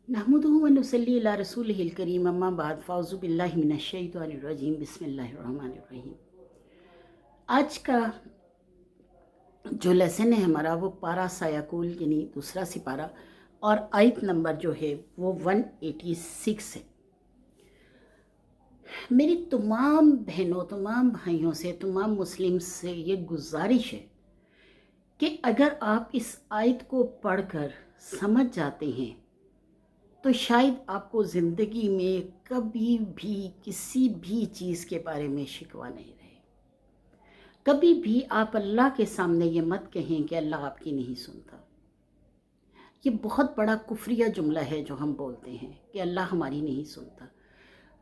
नहमदुहु व नुसल्ली अला रसूलिहिल करीम अम्मा बाद फ़ाउज़ु बिल्लाहि मिनश शैतानिर रजीम बिस्मिल्लाहिर रहमानिर रहीम। आज का जो लेसन है हमारा वो पारा सायाकुल यानी दूसरा सिपारा और आयत नंबर जो है वो 186 है। मेरी तमाम बहनों, तमाम भाइयों से, तमाम मुस्लिम से ये गुजारिश है कि अगर आप इस आयत को पढ़कर समझ जाते हैं तो शायद आपको ज़िंदगी में कभी भी किसी भी चीज़ के बारे में शिकवा नहीं रहे। कभी भी आप अल्लाह के सामने ये मत कहें कि अल्लाह आपकी नहीं सुनता। ये बहुत बड़ा कुफ्रिया जुमला है जो हम बोलते हैं कि अल्लाह हमारी नहीं सुनता।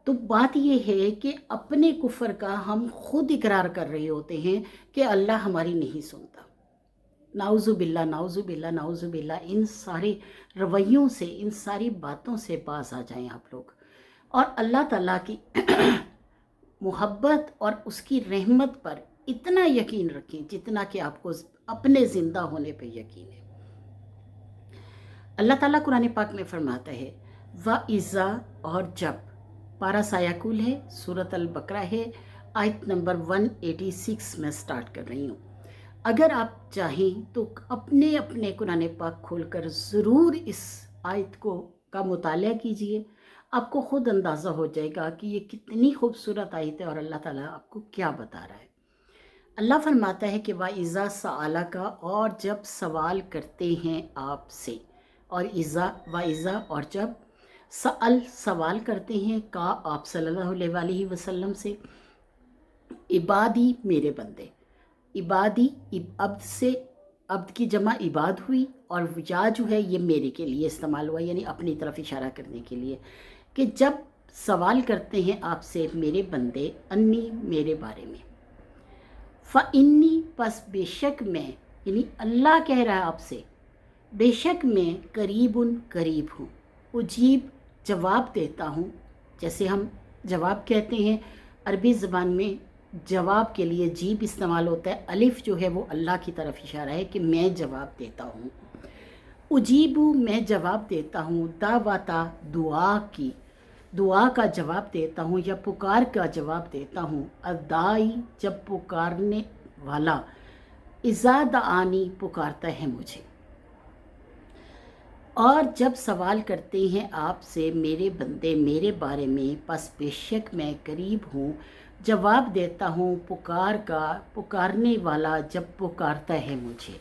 तो बात ये है कि अपने कुफ्र का हम खुद इकरार कर रहे होते हैं कि अल्लाह हमारी नहीं सुनता। नाउज़ुबिल्ला, नाउज़ुबिल्ला, नाउज़ुबिल्ला, इन सारे रवैयों से, इन सारी बातों से बाज आ जाएं आप लोग और अल्लाह ताला की मोहब्बत और उसकी रहमत पर इतना यकीन रखें जितना कि आपको अपने ज़िंदा होने पे यकीन है। अल्लाह ताला कुरान पाक में फरमाता है व इज़ा, और जब, पारा सायाकुल है, सूरत अल बकरा है, आयत नंबर 186 में स्टार्ट कर रही हूँ। अगर आप चाहें तो अपने अपने कुरान पाक खोलकर ज़रूर इस आयत का मुताला कीजिए। आपको ख़ुद अंदाज़ा हो जाएगा कि ये कितनी खूबसूरत आयत है और अल्लाह ताला आपको क्या बता रहा है। अल्लाह फरमाता है कि वाइज़ा सआला का, और जब सवाल करते हैं आपसे, और इज़ा वाइज़ा, और जब सअल सवाल करते हैं का आप सल्लल्लाहु अलैहि वसल्लम से, इबादी मेरे बंदे, इबादी अब्द से, अब्द की जमा इबाद हुई और या जो है ये मेरे के लिए इस्तेमाल हुआ, यानी अपनी तरफ इशारा करने के लिए कि जब सवाल करते हैं आपसे मेरे बंदे, अन्नी मेरे बारे में, फ़इन्नी पस बेशक मैं, यानी अल्लाह कह रहा है आपसे, बेशक मैं करीबुन करीब हूँ, उजीब जवाब देता हूँ। जैसे हम जवाब कहते हैं अरबी ज़बान में जवाब के लिए जीब इस्तेमाल होता है, अलिफ जो है वो अल्लाह की तरफ इशारा है कि मैं जवाब देता हूँ। उजीबू मैं जवाब देता हूँ, दावता दुआ की, दुआ का जवाब देता हूँ या पुकार का जवाब देता हूँ, अदाई जब पुकारने वाला, इज़ा दआनी पुकारता है मुझे। और जब सवाल करते हैं आपसे मेरे बंदे मेरे बारे में, बस बेशक मैं करीब हूँ, जवाब देता हूँ पुकार का, पुकारने वाला जब पुकारता है मुझे।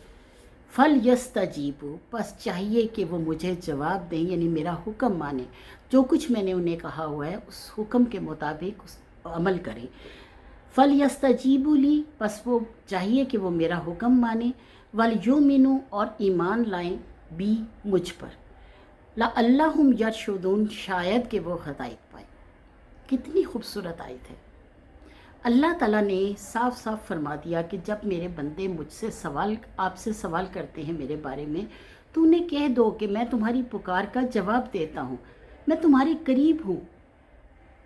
फल यस्तजीबू, बस चाहिए कि वो मुझे जवाब दें, यानी मेरा हुक्म माने, जो कुछ मैंने उन्हें कहा हुआ है उस हुक्म के मुताबिक उस अमल करें। फल यस्तजीबू ली, बस वो चाहिए कि वो मेरा हुक्म माने, वल युमिनु, और ईमान लाएं भी मुझ पर, ला अल्लाहुम यरशुदून, शायद कि वो हदायत पाए। कितनी खूबसूरत आयत है। अल्लाह ताला ने साफ साफ फरमा दिया कि जब मेरे बंदे मुझसे आपसे सवाल करते हैं मेरे बारे में, तो उन्हें कह दो कि मैं तुम्हारी पुकार का जवाब देता हूँ, मैं तुम्हारे करीब हूँ।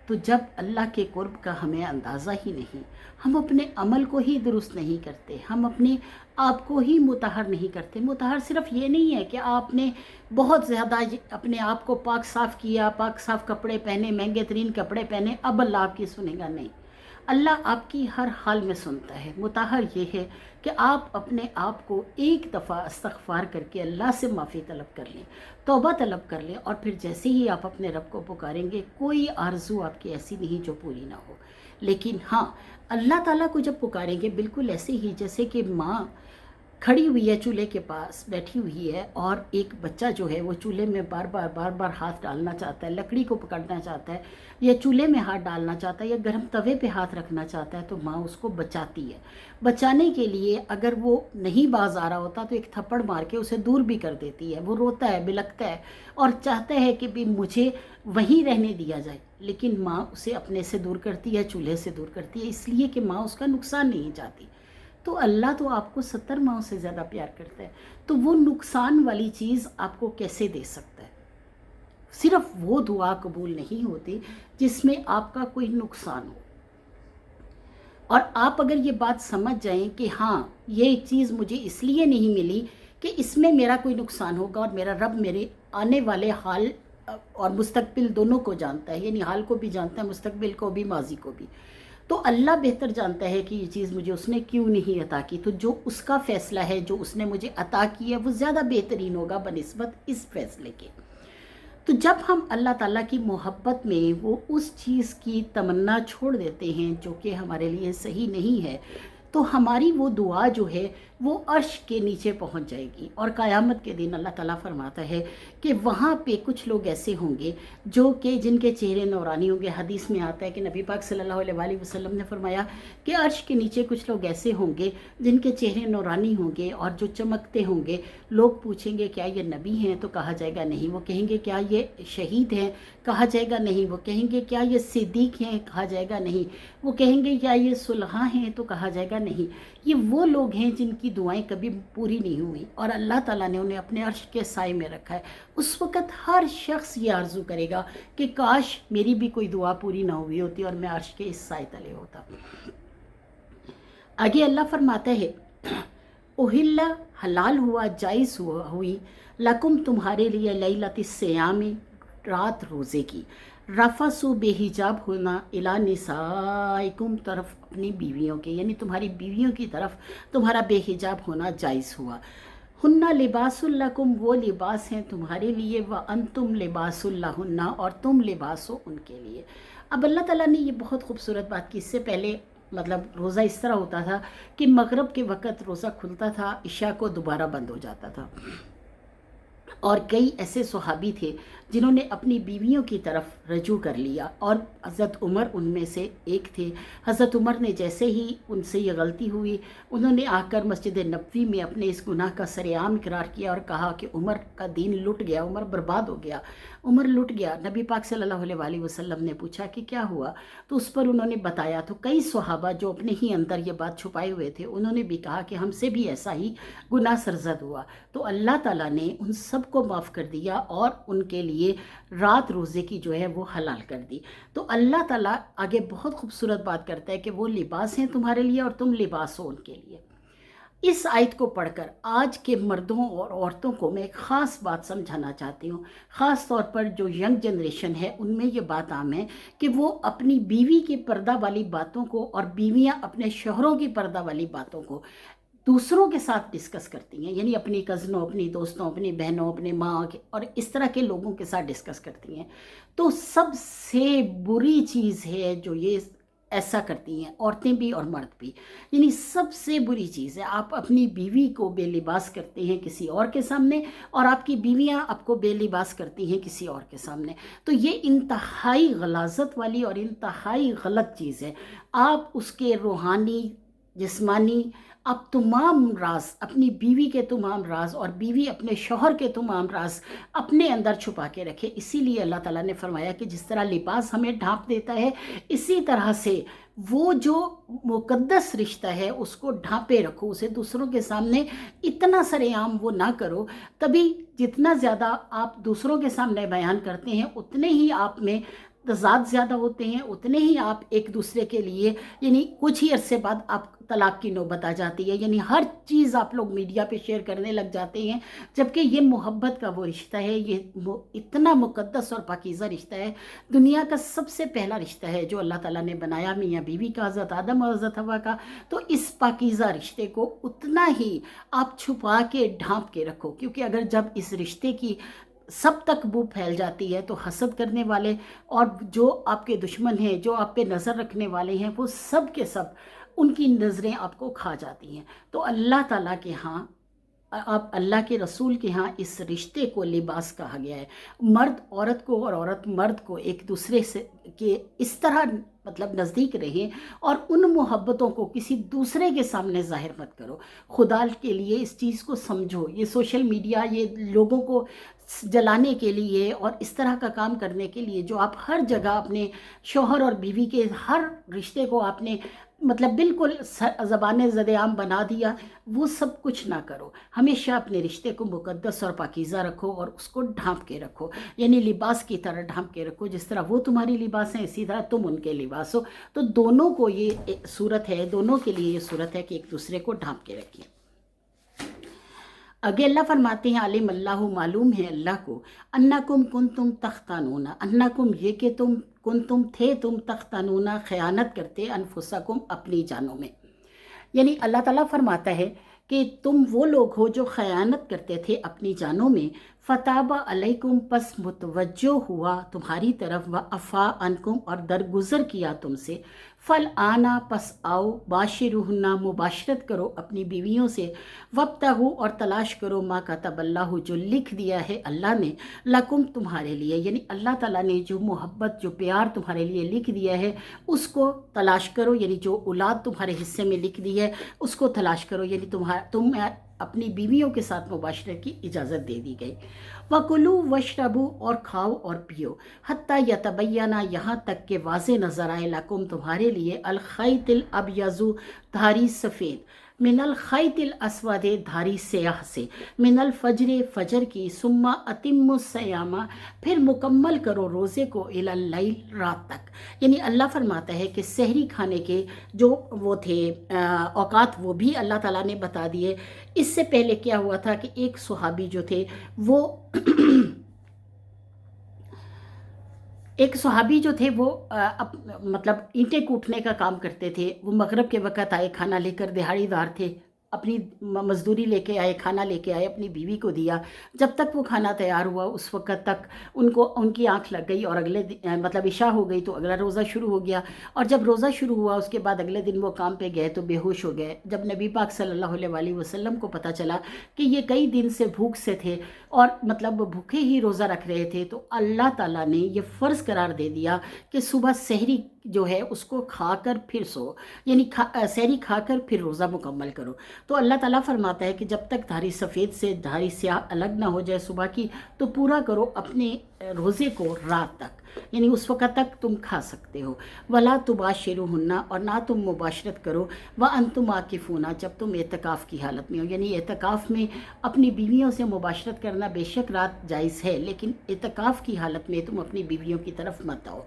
तो जब अल्लाह के कुर्ब का हमें अंदाज़ा ही नहीं, हम अपने अमल को ही दुरुस्त नहीं करते, हम अपने आप को ही मुतहर नहीं करते। मुतहर सिर्फ ये नहीं है कि आपने बहुत ज़्यादा अपने आप को पाक साफ़ किया, पाक साफ़ कपड़े पहने, महंगे तरीन कपड़े पहने, अब अल्लाह आपकी सुनेगा, नहीं। अल्लाह आपकी हर हाल में सुनता है। मुतहर ये है कि आप अपने आप को एक दफ़ा इस्तग़फ़ार करके अल्लाह से माफ़ी तलब कर लें, तौबा तलब कर लें, और फिर जैसे ही आप अपने रब को पुकारेंगे, कोई आरज़ू आपकी ऐसी नहीं जो पूरी ना हो। लेकिन हाँ, अल्लाह ताला को जब पुकारेंगे बिल्कुल ऐसे ही जैसे कि माँ खड़ी हुई है चूल्हे के पास बैठी हुई है और एक बच्चा जो है वो चूल्हे में बार बार हाथ डालना चाहता है, लकड़ी को पकड़ना चाहता है, या चूल्हे में हाथ डालना चाहता है, या गर्म तवे पे हाथ रखना चाहता है, तो माँ उसको बचाती है। बचाने के लिए अगर वो नहीं बाज आ रहा होता तो एक थप्पड़ मार के उसे दूर भी कर देती है। वो रोता है, बिलखता है और चाहता है कि भी मुझे वहीं रहने दिया जाए, लेकिन माँ उसे अपने से दूर करती है, चूल्हे से दूर करती है, इसलिए कि माँ उसका नुकसान नहीं चाहती। तो अल्लाह तो आपको 70 माओं से ज़्यादा प्यार करता है, तो वो नुकसान वाली चीज़ आपको कैसे दे सकता है। सिर्फ वो दुआ कबूल नहीं होती जिसमें आपका कोई नुकसान हो। और आप अगर ये बात समझ जाएं कि हाँ, ये चीज़ मुझे इसलिए नहीं मिली कि इसमें मेरा कोई नुकसान होगा और मेरा रब मेरे आने वाले हाल اور مستقبل دونوں کو جانتا ہے، یعنی حال کو بھی جانتا ہے، مستقبل کو بھی، ماضی کو بھی۔ تو اللہ بہتر جانتا ہے کہ یہ چیز مجھے اس نے کیوں نہیں عطا کی، تو جو اس کا فیصلہ ہے، جو اس نے مجھے عطا کی ہے، وہ زیادہ بہترین ہوگا بنسبت اس فیصلے کے۔ تو جب ہم اللہ تعالیٰ کی محبت میں وہ اس چیز کی تمنا چھوڑ دیتے ہیں جو کہ ہمارے لیے صحیح نہیں ہے، تو ہماری وہ دعا جو ہے وہ عرش کے نیچے پہنچ جائے گی، اور قیامت کے دن اللہ تعالیٰ فرماتا ہے کہ وہاں پہ کچھ لوگ ایسے ہوں گے جو کہ جن کے چہرے نورانی ہوں گے۔ حدیث میں آتا ہے کہ نبی پاک صلی اللہ علیہ وآلہ وسلم نے فرمایا کہ عرش کے نیچے کچھ لوگ ایسے ہوں گے جن کے چہرے نورانی ہوں گے اور جو چمکتے ہوں گے۔ لوگ پوچھیں گے کیا یہ نبی ہیں؟ تو کہا جائے گا نہیں۔ وہ کہیں گے کیا یہ شہید ہیں؟ کہا جائے گا نہیں۔ وہ کہیں گے کیا یہ صدیق ہیں؟ کہا جائے گا نہیں۔ وہ کہیں گے کیا یہ صلحاء ہیں؟ تو کہا جائے گا نہیں۔ یہ وہ لوگ ہیں جن کی دعائیں کبھی پوری نہیں ہوئی، اور اللہ تعالیٰ نے انہیں اپنے عرش کے سائے میں رکھا ہے۔ اس وقت ہر شخص یہ آرزو کرے گا کہ کاش میری بھی کوئی دعا پوری نہ ہوئی ہوتی اور میں عرش کے اس سائے تلے ہوتا۔ آگے اللہ فرماتا ہے اوہلا، حلال ہوا، جائز ہوئی، لکم تمہارے لیے، لیلۃ الصیام، رات روزے کی، رفسو بے حجاب ہونا، الی نسائکم، طرف اپنی بیویوں کے، یعنی تمہاری بیویوں کی طرف تمہارا بے حجاب ہونا جائز ہوا۔ ہنہ لباس لکم، وہ لباس ہیں تمہارے لیے، وانتم لباس لہن، اور تم لباس ہو ان کے لیے۔ اب اللہ تعالیٰ نے یہ بہت خوبصورت بات کی۔ اس سے پہلے مطلب روزہ اس طرح ہوتا تھا کہ مغرب کے وقت روزہ کھلتا تھا، عشاء کو دوبارہ بند ہو جاتا تھا، اور کئی ایسے صحابی تھے جنہوں نے اپنی بیویوں کی طرف رجوع کر لیا، اور حضرت عمر ان میں سے ایک تھے۔ حضرت عمر نے جیسے ہی ان سے یہ غلطی ہوئی، انہوں نے آ کر مسجد نبوی میں اپنے اس گناہ کا سر عام اقرار کیا اور کہا کہ عمر کا دین لٹ گیا، عمر برباد ہو گیا، عمر لٹ گیا۔ نبی پاک صلی اللہ علیہ وآلہ وسلم نے پوچھا کہ کیا ہوا، تو اس پر انہوں نے بتایا، تو کئی صحابہ جو اپنے ہی اندر یہ بات چھپائے ہوئے تھے، انہوں نے بھی کہا کہ ہم سے بھی ایسا ہی گناہ سرزد ہوا۔ تو اللہ تعالیٰ نے ان سب کو معاف کر دیا اور ان کے لیے رات روزے کی جو ہے وہ حلال کر دی۔ تو اللہ تعالیٰ آگے بہت خوبصورت بات کرتا ہے کہ وہ لباس ہیں تمہارے لیے اور تم لباس ہو ان کے لیے۔ اس آیت کو پڑھ کر آج کے مردوں اور عورتوں کو میں ایک خاص بات سمجھانا چاہتی ہوں، خاص طور پر جو ینگ جنریشن ہے ان میں یہ بات عام ہے کہ وہ اپنی بیوی کی پردہ والی باتوں کو، اور بیویاں اپنے شوہروں کی پردہ والی باتوں کو دوسروں کے ساتھ ڈسکس کرتی ہیں، یعنی اپنی کزنوں، اپنی دوستوں، اپنی بہنوں، اپنے ماں اور اس طرح کے لوگوں کے ساتھ ڈسکس کرتی ہیں۔ تو سب سے بری چیز ہے جو یہ ایسا کرتی ہیں، عورتیں بھی اور مرد بھی، یعنی سب سے بری چیز ہے آپ اپنی بیوی کو بے لباس کرتے ہیں کسی اور کے سامنے، اور آپ کی بیویاں آپ کو بے لباس کرتی ہیں کسی اور کے سامنے۔ تو یہ انتہائی غلاظت والی اور انتہائی غلط چیز ہے۔ آپ اس کے روحانی، جسمانی، آپ تمام راز، اپنی بیوی کے تمام راز اور بیوی اپنے شوہر کے تمام راز اپنے اندر چھپا کے رکھے۔ اسی لیے اللہ تعالیٰ نے فرمایا کہ جس طرح لباس ہمیں ڈھانپ دیتا ہے، اسی طرح سے وہ جو مقدس رشتہ ہے اس کو ڈھانپے رکھو، اسے دوسروں کے سامنے اتنا سر عام وہ نہ کرو۔ تبھی جتنا زیادہ آپ دوسروں کے سامنے بیان کرتے ہیں اتنے ہی آپ میں تضاد زیادہ ہوتے ہیں، اتنے ہی آپ ایک دوسرے کے لیے، یعنی کچھ ہی عرصے بعد آپ طلاق کی نوبت آ جاتی ہے، یعنی ہر چیز آپ لوگ میڈیا پہ شیئر کرنے لگ جاتے ہیں، جبکہ یہ محبت کا وہ رشتہ ہے، یہ اتنا مقدس اور پاکیزہ رشتہ ہے، دنیا کا سب سے پہلا رشتہ ہے جو اللہ تعالیٰ نے بنایا، میاں بیوی کا، حضرت آدم اور حضرت حوا کا۔ تو اس پاکیزہ رشتے کو اتنا ہی آپ چھپا کے ڈھانپ کے رکھو، کیونکہ اگر جب اس رشتے کی سب تک بو پھیل جاتی ہے تو حسد کرنے والے اور جو آپ کے دشمن ہیں، جو آپ پہ نظر رکھنے والے ہیں، وہ سب کے سب ان کی نظریں آپ کو کھا جاتی ہیں۔ تو اللہ تعالیٰ کے ہاں، آپ اللہ کے رسول کے ہاں اس رشتے کو لباس کہا گیا ہے۔ مرد عورت کو اور عورت مرد کو ایک دوسرے سے کے اس طرح مطلب نزدیک رہیں، اور ان محبتوں کو کسی دوسرے کے سامنے ظاہر مت کرو۔ خدا کے لیے اس چیز کو سمجھو۔ یہ سوشل میڈیا، یہ لوگوں کو جلانے کے لیے اور اس طرح کا کام کرنے کے لیے جو آپ ہر جگہ اپنے شوہر اور بیوی کے ہر رشتے کو آپ نے مطلب بالکل زبان زد عام بنا دیا، وہ سب کچھ نہ کرو۔ ہمیشہ اپنے رشتے کو مقدس اور پاکیزہ رکھو اور اس کو ڈھانپ کے رکھو، یعنی لباس کی طرح ڈھانپ کے رکھو، جس طرح وہ تمہاری لباس ہیں اسی طرح تم ان کے لباس ہو۔ تو دونوں کو یہ صورت ہے، دونوں کے لیے یہ صورت ہے کہ ایک دوسرے کو ڈھانپ کے رکھیے۔ आगे अल्लाह फरमाते हैं आलिम अल्लाह, मालूम है अल्लाह को, अन्नकुम कुंतुम तख्तानूना, अन्नकुम ये कि तुम थे तुम तख्तानूना खयानत करते अनफुसकुम अपनी जानों में। यानी अल्लाह ताला फरमाता है कि तुम वो लोग हो जो खयानत करते थे अपनी जानों में। फताबा अलैकुम पस मुतवज्जो हुआ तुम्हारी तरफ, व अफ़ा अनकुम और दरगुजर किया तुमसे। फल आना पस आओ, बाशिरुहन्ना मुबाशरत करो अपनी बीवियों से, वब्तगू और तलाश करो मा कतबल्लाहु जो लिख दिया है अल्लाह ने, लकुम तुम्हारे लिए, यानी अल्लाह ताला ने जो मोहब्बत जो प्यार तुम्हारे लिए लिख दिया है उसको तलाश करो, यानी जो औलाद तुम्हारे हिस्से में लिख दी है उसको तलाश करो, यानी तुम अपनी बीवियों के साथ मुबाशरत की इजाज़त दे दी गई। वकुलू वशरबू और खाओ और पियो, हत्ता यतबय्यना यहाँ तक के वाज़े नज़र आए, लकुम तुम्हारे लिए, अल खैतिल अबयज़ु धारी सफ़ेद, मिनल खैतिल अस्वद धारी स्याह से, मिनल फजर फजर की, सुम्मा अतिम्मुस सयामा फिर मुकम्मल करो रोज़े को, इलल लैल रात तक। यानी अल्लाह फरमाता है कि सहरी खाने के जो वो थे औकात वो भी अल्लाह ताला ने बता दिए। इससे पहले क्या हुआ था कि एक सुहाबी जो थे वो एक सहाबी जो थे वो मतलब ईंटें कूटने का काम करते थे। वो मगरिब के वक़्त आए, खाना लेकर, दिहाड़ीदार थे, अपनी मज़दूरी लेके आए, खाना लेके आए, अपनी बीवी को दिया। जब तक वो खाना तैयार हुआ उस वक़्त तक उनकी आँख लग गई और अगले मतलब इशा हो गई तो अगला रोज़ा शुरू हो गया। और जब रोज़ा शुरू हुआ उसके बाद अगले दिन वो काम पे गए तो बेहोश हो गए। जब नबी पाक सल्लल्लाहु अलैहि वसल्लम को पता चला कि ये कई दिन से भूख से थे और मतलब भूखे ही रोज़ा रख रहे थे, तो अल्लाह ताला ने ये फ़र्ज़ करार दे दिया कि सुबह सहरी जो है उसको खाकर फिर सो, यानी सहरी खाकर फिर रोज़ा मुकम्मल करो। तो अल्लाह ताला फरमाता है कि जब तक धारी सफ़ेद से धारी स्याह अलग ना हो जाए सुबह की, तो पूरा करो अपने रोज़े को रात तक, यानी उस वक़्त तक तुम खा सकते हो। वला तुबाशिरुहुन्ना और ना तुम मुबाशरत करो, व अंतुम आकिफूना जब तुम एतकाफ़ की हालत में हो, यानी एतकाफ़ में अपनी बीवियों से मुबाशरत करना बेशक रात जायज़ है, लेकिन एतकाफ़ की हालत में तुम अपनी बीवियों की तरफ मत आओ।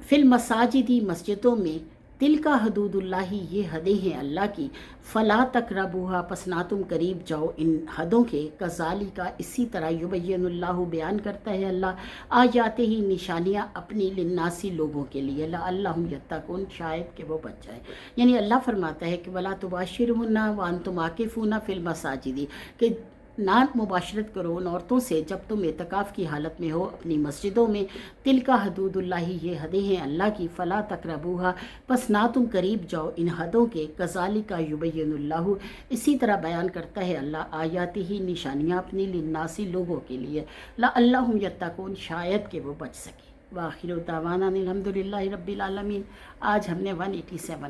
फिल मसाजिदी मस्जिदों में, तिल का हदूदुल्लाही ये हदें हैं अल्लाह की, फ़ला तक़रबूहा पस ना तुम करीब जाओ इन हदों के, कज़ाली का इसी तरह युबय्यिनुल्लाहु बयान करता है अल्लाह आयाते ही निशानियाँ अपनी लिन्नासी लोगों के लिए, लअल्लहुम यत्तक़ून शायद कि वो बच जाए। यानी अल्लाह फरमाता है कि वला तुबाशिरुहुन्ना व अंतुम आकिफूना फिल मसाजिदी, कि ना मुबाशरत करो उन औरतों से जब तुम एतकाफ़ की हालत में हो अपनी मस्जिदों में। तिल का हदूदुल्लाही ये हदें हैं अल्लाह की, फ़ला तक़रबूहा बस ना तुम करीब जाओ इन हदों के, कज़ालिका युबय्यिनुल्लाहु इसी तरह बयान करता है अल्लाह आयाती ही निशानियाँ अपनी लिन्नासी लोगों के लिए, लअल्लहुम यत्तक़ून शायद कि वो बच सके। वाखिर दावाना अनिल हम्दुलिल्लाहि रब्बिल आलमीन। आज हमने 187